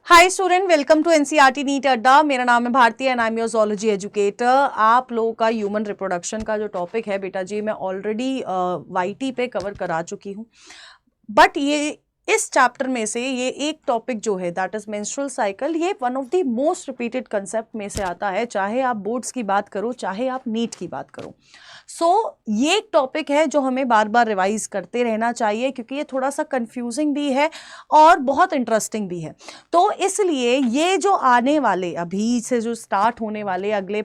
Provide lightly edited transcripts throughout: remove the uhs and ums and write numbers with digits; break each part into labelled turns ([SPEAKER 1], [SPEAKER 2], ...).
[SPEAKER 1] Hi student, welcome to NCERT NEET Adda. मेरा नाम है Bharti and I am your zoology educator. आप लोगों का ह्यूमन रिप्रोडक्शन का जो टॉपिक है बेटा जी, मैं ऑलरेडी वाईटी पे कवर करा चुकी हूँ। बट ये इस चैप्टर में से ये एक टॉपिक जो है दैट इज मेंस्ट्रुअल साइकिल, ये one of the most repeated concept में से आता है, चाहे आप बोर्ड्स की बात करो चाहे आप नीट की बात करो। ये एक टॉपिक है जो हमें बार बार रिवाइज करते रहना चाहिए क्योंकि ये थोड़ा सा कंफ्यूजिंग भी है और बहुत इंटरेस्टिंग भी है। तो इसलिए ये जो आने वाले अभी से जो स्टार्ट होने वाले अगले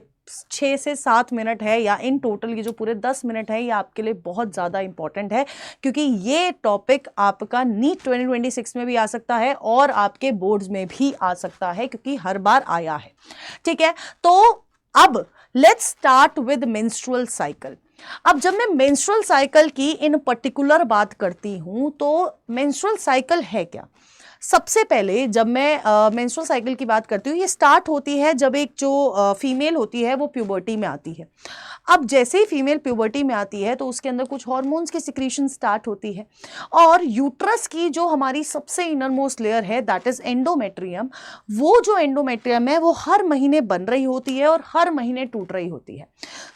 [SPEAKER 1] 6 से 7 मिनट है या इन टोटल ये जो पूरे 10 मिनट है, ये आपके लिए बहुत ज़्यादा इंपॉर्टेंट है क्योंकि ये टॉपिक आपका नीट 2026 में भी आ सकता है और आपके बोर्ड्स में भी आ सकता है क्योंकि हर बार आया है। ठीक है, तो अब let's start with menstrual cycle. अब जब मैं मेंस्ट्रुअल साइकिल की इन पर्टिकुलर बात करती हूं तो मेंस्ट्रुअल साइकिल है क्या। सबसे पहले जब मैं मेंस्ट्रुअल साइकिल की बात करती हूँ, ये स्टार्ट होती है जब एक जो फीमेल होती है वो प्यूबर्टी में आती है। अब जैसे ही फीमेल प्यूबर्टी में आती है तो उसके अंदर कुछ हार्मोन्स की सिक्रीशन स्टार्ट होती है और यूट्रस की जो हमारी सबसे इनर मोस्ट लेयर है दैट इज एंडोमेट्रियम, वो जो एंडोमेट्रियम है वो हर महीने बन रही होती है और हर महीने टूट रही होती है।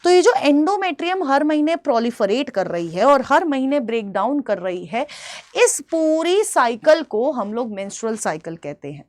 [SPEAKER 1] तो ये जो एंडोमेट्रियम हर महीने प्रोलिफरेट कर रही है और हर महीने ब्रेक डाउन कर रही है, इस पूरी साइकिल को हम लोग मेंस्ट्रुअल साइकिल कहते हैं।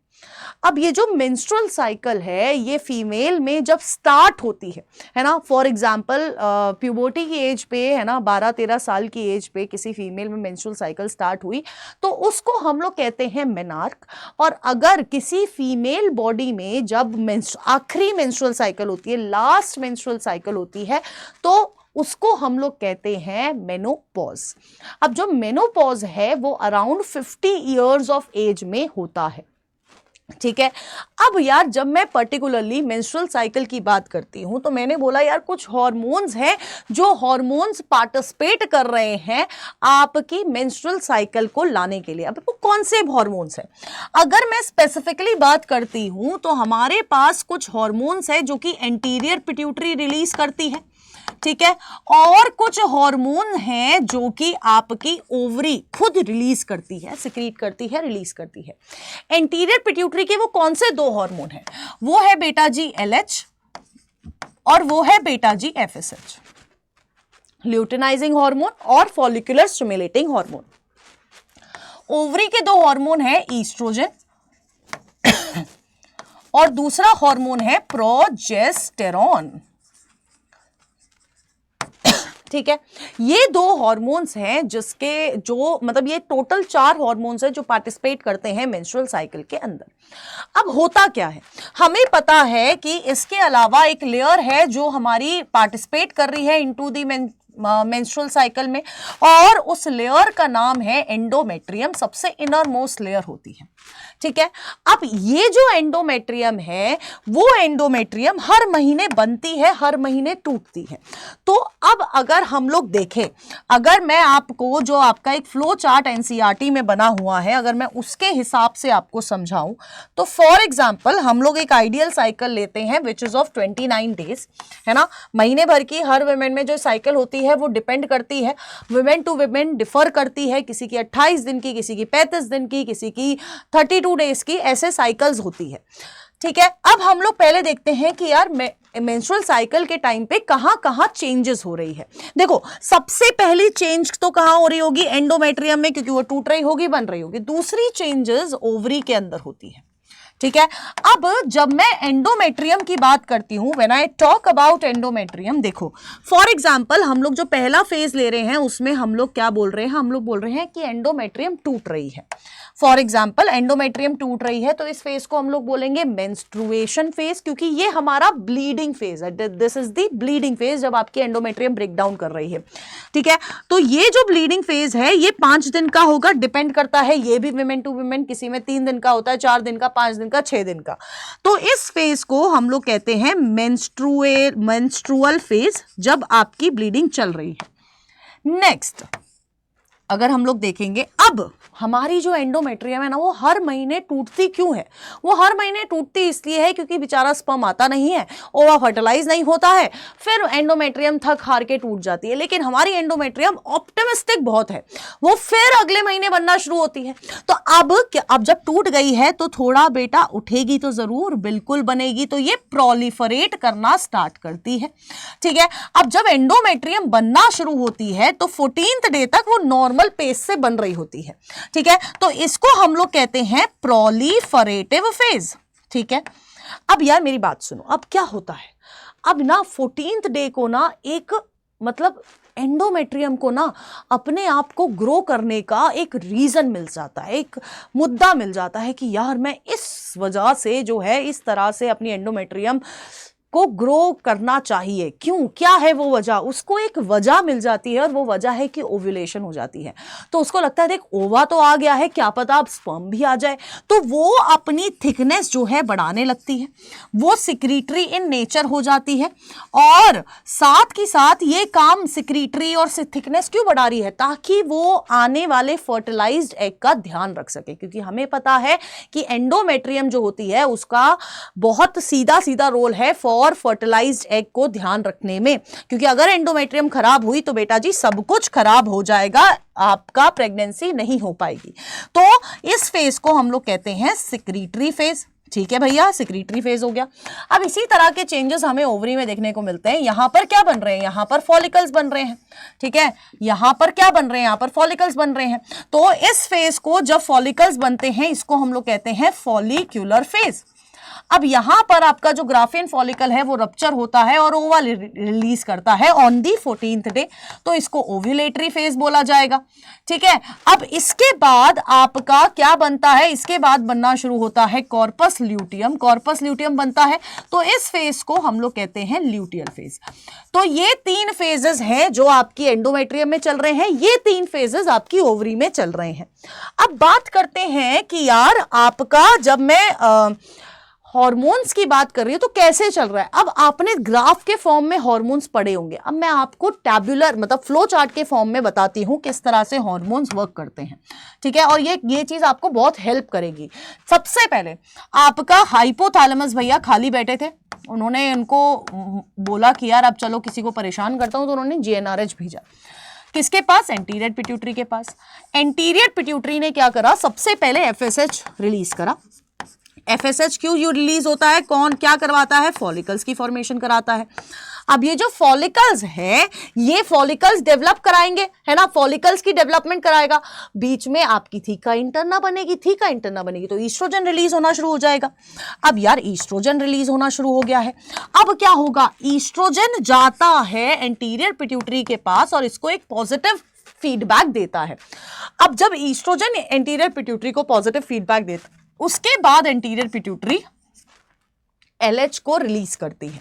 [SPEAKER 1] अब ये जो मेंस्ट्रुअल साइकिल है ये फीमेल में जब स्टार्ट होती है ना, फॉर एग्जांपल प्यूबर्टी की एज पे है ना, 12-13 साल की एज पे किसी फीमेल में मेंस्ट्रुअल साइकिल स्टार्ट हुई तो उसको हम लोग कहते हैं मेनार्क। और अगर किसी फीमेल बॉडी में जब आखिरी मेंस्ट्रुअल साइकिल होती है, लास्ट मेंस्ट्रुअल साइकिल होती है, तो उसको हम लोग कहते हैं मेनोपॉज। अब जो मेनोपॉज है वो अराउंड 50 इयर्स ऑफ एज में होता है। ठीक है, अब यार जब मैं पर्टिकुलरली मेंस्ट्रुअल साइकिल की बात करती हूं तो मैंने बोला यार कुछ हार्मोन्स हैं जो हार्मोन्स पार्टिसिपेट कर रहे हैं आपकी मेंस्ट्रुअल साइकिल को लाने के लिए। अब वो कौन से हार्मोन्स हैं, अगर मैं स्पेसिफिकली बात करती हूं तो हमारे पास कुछ हार्मोन्स है जो कि एंटीरियर पिट्यूटरी रिलीज करती है। ठीक है, और कुछ हार्मोन हैं जो कि आपकी ओवरी खुद रिलीज करती है, सिक्रीट करती है, रिलीज करती है। एंटीरियर पिट्यूटरी के वो कौन से दो हार्मोन हैं, वो है बेटा जी LH और वो है बेटा जी FSH, ल्यूटिनाइजिंग हार्मोन और फॉलिकुलर स्टिमुलेटिंग हार्मोन। ओवरी के दो हार्मोन है ईस्ट्रोजन और दूसरा हार्मोन है प्रोजेस्टेरॉन। ठीक है, ये दो हार्मोन्स हैं जिसके जो मतलब ये टोटल 4 हार्मोन्स हैं जो पार्टिसिपेट करते हैं मेंस्ट्रुअल साइकिल के अंदर। अब होता क्या है, हमें पता है कि इसके अलावा एक लेयर है जो हमारी पार्टिसिपेट कर रही है इनटू द मेंस्ट्रुअल साइकिल में, और उस लेयर का नाम है एंडोमेट्रियम, सबसे इनर मोस्ट लेयर होती है। ठीक है, अब ये जो एंडोमेट्रियम है वो एंडोमेट्रियम हर महीने बनती है, हर महीने टूटती है। तो अब अगर हम लोग देखें, अगर मैं आपको जो आपका एक फ्लो चार्ट एनसीईआरटी में बना हुआ है अगर मैं उसके हिसाब से आपको समझाऊं तो फॉर एग्जांपल हम लोग एक आइडियल साइकिल लेते हैं विच इज ऑफ 29 डेज, है ना। महीने भर की हर वुमेन में जो साइकिल होती है वो डिपेंड करती है, वुमेन टू वुमेन डिफर करती है, किसी की 28 दिन की, किसी की 35 दिन की, किसी की 32 डेज की, ऐसे साइकिल्स होती है। ठीक है, अब हम लोग पहले देखते हैं कि यार मेंस्ट्रुअल साइकिल के टाइम पे कहां चेंजेस हो रही है। देखो, सबसे पहली चेंज तो कहां हो रही होगी, एंडोमेट्रियम में, क्योंकि वो टूट रही होगी, बन रही होगी। दूसरी चेंजेस ओवरी के अंदर होती है। ठीक है, अब जब मैं एंडोमेट्रियम की बात करती हूं, when I talk about endometrium, देखो फॉर एग्जांपल हम लोग जो पहला फेज ले रहे हैं उसमें हम लोग क्या बोल रहे हैं, हम लोग बोल रहे हैं कि एंडोमेट्रियम टूट रही है। फॉर एग्जाम्पल एंडोमेट्रियम टूट रही है तो इस फेज को हम लोग बोलेंगे मेंस्ट्रुएशन फेज, क्योंकि ये हमारा ब्लीडिंग फेज है। This is the bleeding phase जब आपकी एंडोमेट्रियम ब्रेक डाउन कर रही है। ठीक है, तो ये जो ब्लीडिंग फेज है ये 5 दिन का होगा, डिपेंड करता है ये भी वुमेन टू वुमेन, किसी में 3 दिन का होता है, 4 दिन का, 5 दिन का, 6 दिन का। तो इस फेज को हम लोग कहते हैं मेंस्ट्रुअल फेज, जब आपकी ब्लीडिंग चल रही है। नेक्स्ट, अगर हम लोग देखेंगे, अब हमारी जो एंडोमेट्रियम है ना वो हर महीने टूटती क्यों है? वो हर महीने टूटती इसलिए है क्योंकि बेचारा स्पर्म आता नहीं है, ओवा फर्टिलाइज नहीं होता है, फिर एंडोमेट्रियम थक हार के टूट जाती है। लेकिन हमारी एंडोमेट्रियम ऑप्टिमिस्टिक बहुत है, वो फिर अगले महीने बनना शुरू होती है। तो अब जब टूट गई है तो थोड़ा बेटा उठेगी तो जरूर, बिल्कुल बनेगी, तो ये प्रोलिफरेट करना स्टार्ट करती है। ठीक है, अब जब एंडोमेट्रियम बनना शुरू होती है तो 14th डे तक वो नॉर्मल पेस से बन रही होती है। ठीक है, तो इसको हम लोग कहते हैं प्रोलिफरेटिव फेज। ठीक है, अब यार मेरी बात सुनो, अब क्या होता है, अब ना 14th डे को ना एक मतलब एंडोमेट्रियम को ना अपने आप को ग्रो करने का एक रीजन मिल जाता है, एक मुद्दा मिल जाता है कि यार मैं इस वजह से जो है इस तरह से अपनी एंडोमेट्रियम को ग्रो करना चाहिए। क्यों, क्या है वो वजह? उसको एक वजह मिल जाती है और वो वजह है कि ओव्यूलेशन हो जाती है। तो उसको लगता है देख ओवा तो आ गया है, क्या पता अब स्पर्म भी आ जाए, तो वो अपनी थिकनेस जो है बढ़ाने लगती है, वो सिक्रीटरी इन नेचर हो जाती है। और साथ की साथ ये काम सिक्रीटरी और थिकनेस क्यों बढ़ा रही है? ताकि वो आने वाले फर्टिलाइज्ड एग का ध्यान रख सके, क्योंकि हमें पता है कि एंडोमेट्रियम जो होती है उसका बहुत सीधा सीधा रोल है फॉर फर्टिलाइज्ड एग को ध्यान रखने में। क्योंकि अगर एंडोमेट्रियम खराब हुई तो बेटा जी सब कुछ खराब हो जाएगा, आपका प्रेगनेंसी नहीं हो पाएगी। तो इस फेज को हम लोग कहते हैं सिक्रीटरी फेज। ठीक है भैया, सिक्रीटरी फेज हो गया। अब इसी तरह के चेंजेस हमें ओवरी में देखने को मिलते हैं। यहां पर क्या बन रहे हैं? यहां पर फॉलिकल्स बन रहे हैं। ठीक है, यहां पर क्या बन रहे हैं? यहां पर फॉलिकल्स बन रहे हैं। तो इस फेज को जब फॉलिकल्स बनते हैं इसको हम लोग कहते हैं फॉलिक्यूलर फेज। अब यहां पर आपका जो ग्राफियन फॉलिकल है वो रप्चर होता है और ओवा रिलीज करता है ऑन दी 14th डे, तो इसको ओव्यूलेटरी फेज बोला जाएगा। ठीक है, अब इसके बाद आपका क्या बनता है? इसके बाद बनना शुरू होता है कॉर्पस ल्यूटियम। कॉर्पस ल्यूटियम बनता है, तो इस फेज को हम लोग कहते हैं ल्यूटियल फेज। तो ये 3 फेजेस हैं जो आपकी एंडोमेट्रियम में चल रहे हैं, ये 3 फेजेस आपकी ओवरी में चल रहे हैं। अब बात करते हैं कि यार आपका जब मैं हार्मोन्स की बात कर रही हूं तो कैसे चल रहा है। अब आपने ग्राफ के फॉर्म में हार्मोन्स पढ़े होंगे, अब मैं आपको टैब्यूलर मतलब फ्लो चार्ट के फॉर्म में बताती हूं किस तरह से हार्मोन्स वर्क करते हैं। ठीक है, और ये चीज आपको बहुत हेल्प करेगी। सबसे पहले आपका हाइपोथैलेमस भैया खाली बैठे थे, उन्होंने उनको बोला कि यार अब चलो किसी को परेशान करता हूं, तो उन्होंने GnRH भेजा। किसके पास? एंटीरियर पिट्यूटरी के पास। एंटीरियर पिट्यूटरी ने क्या करा? सबसे पहले FSH रिलीज करा। FSH क्यों रिलीज होता है? कौन क्या करवाता है? फॉलिकल्स की फॉर्मेशन कराता है। अब ये जो फॉलिकल्स है ये फॉलिकल्स डेवलप कराएंगे, है ना, फॉलिकल्स की डेवलपमेंट कराएगा। बीच में आपकी थीका इंटरना बनेगी, थीका इंटरना बनेगी तो ईस्ट्रोजन रिलीज होना शुरू हो जाएगा। अब यार ईस्ट्रोजन रिलीज होना शुरू हो गया है, अब क्या होगा? ईस्ट्रोजन जाता है एंटीरियर पिट्यूटरी के पास और इसको एक पॉजिटिव फीडबैक देता है। अब जब ईस्ट्रोजन एंटीरियर पिट्यूटरी को पॉजिटिव फीडबैक देता है उसके बाद एंटीरियर पिट्यूटरी LH को रिलीज करती है।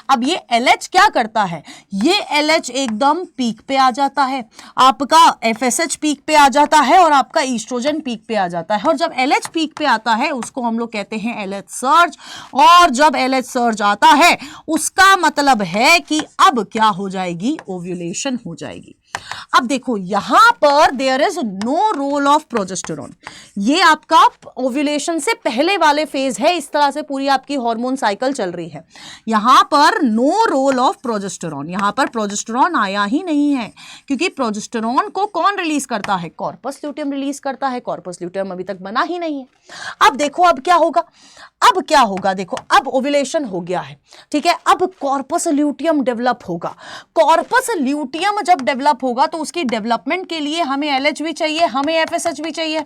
[SPEAKER 1] अब ये LH क्या करता है? ये LH एकदम पीक पे आ जाता है, आपका FSH पीक पे आ जाता है और आपका ईस्ट्रोजन पीक पे आ जाता है। और जब LH पीक पे आता है उसको हम लोग कहते हैं LH सर्ज। और जब LH सर्ज आता है उसका मतलब है कि अब क्या हो जाएगी? ओव्यूलेशन हो जाएगी। अब देखो यहां पर there is no role of progesterone, ये आपका ओव्यूलेशन से पहले वाले फेज है। इस तरह से पूरी आपकी हार्मोन साइकिल चल रही है। यहां पर नो रोल ऑफ प्रोजेस्टेरोन, यहां पर प्रोजेस्टेरोन आया ही नहीं है, क्योंकि प्रोजेस्टेरोन को कौन रिलीज करता है? कॉर्पस ल्यूटियम रिलीज करता है। कॉर्पस ल्यूटियम अभी तक बना ही नहीं है। अब देखो अब क्या होगा? अब क्या होगा? देखो अब ओव्यूलेशन हो गया है, ठीक है, अब कॉर्पस ल्यूटियम डेवलप होगा। कॉर्पस ल्यूटियम जब डेवलप होगा तो उसकी डेवलपमेंट के लिए हमें LH भी चाहिए, हमें FSH भी चाहिए।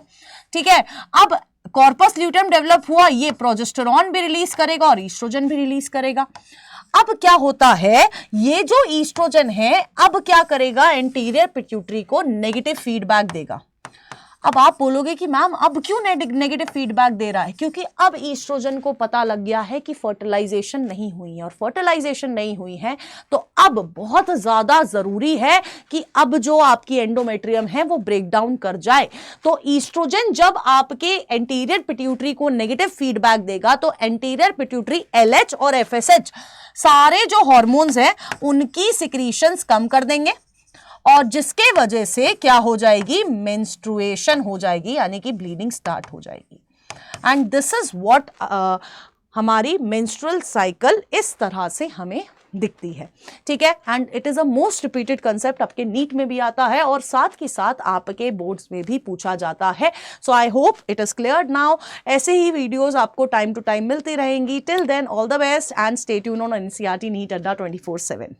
[SPEAKER 1] ठीक है, अब कॉर्पस ल्यूटियम डेवलप हुआ, ये प्रोजेस्टेरोन भी रिलीज करेगा और ईस्ट्रोजन भी रिलीज करेगा। अब क्या होता है? ये जो ईस्ट्रोजन है अब क्या करेगा? एंटीरियर पिट्यूटरी को नेगेटिव फीडबैक देगा। अब आप बोलोगे कि मैम अब क्यों नेगेटिव फीडबैक दे रहा है? क्योंकि अब ईस्ट्रोजन को पता लग गया है कि फर्टिलाइजेशन नहीं हुई है, और फर्टिलाइजेशन नहीं हुई है तो अब बहुत ज्यादा जरूरी है कि अब जो आपकी एंडोमेट्रियम है वो ब्रेक डाउन कर जाए। तो ईस्ट्रोजन जब आपके एंटीरियर पिट्यूटरी को नेगेटिव फीडबैक देगा तो एंटीरियर पिट्यूटरी LH और FSH सारे जो हॉर्मोन्स हैं उनकी सिक्रीशंस कम कर देंगे और जिसके वजह से क्या हो जाएगी, मेंस्ट्रुएशन हो जाएगी, यानी कि ब्लीडिंग स्टार्ट हो जाएगी। एंड दिस इज व्हाट हमारी मेंस्ट्रुअल साइकिल इस तरह से हमें दिखती है, ठीक है। And it is a most repeated concept, आपके नीट में भी आता है और साथ के साथ आपके बोर्ड्स में भी पूछा जाता है। So I hope it is clear now. ऐसे ही वीडियोस आपको टाइम टू टाइम मिलती रहेंगी। Till then all the best and stay tune on NCERT NEET Adda 24/7।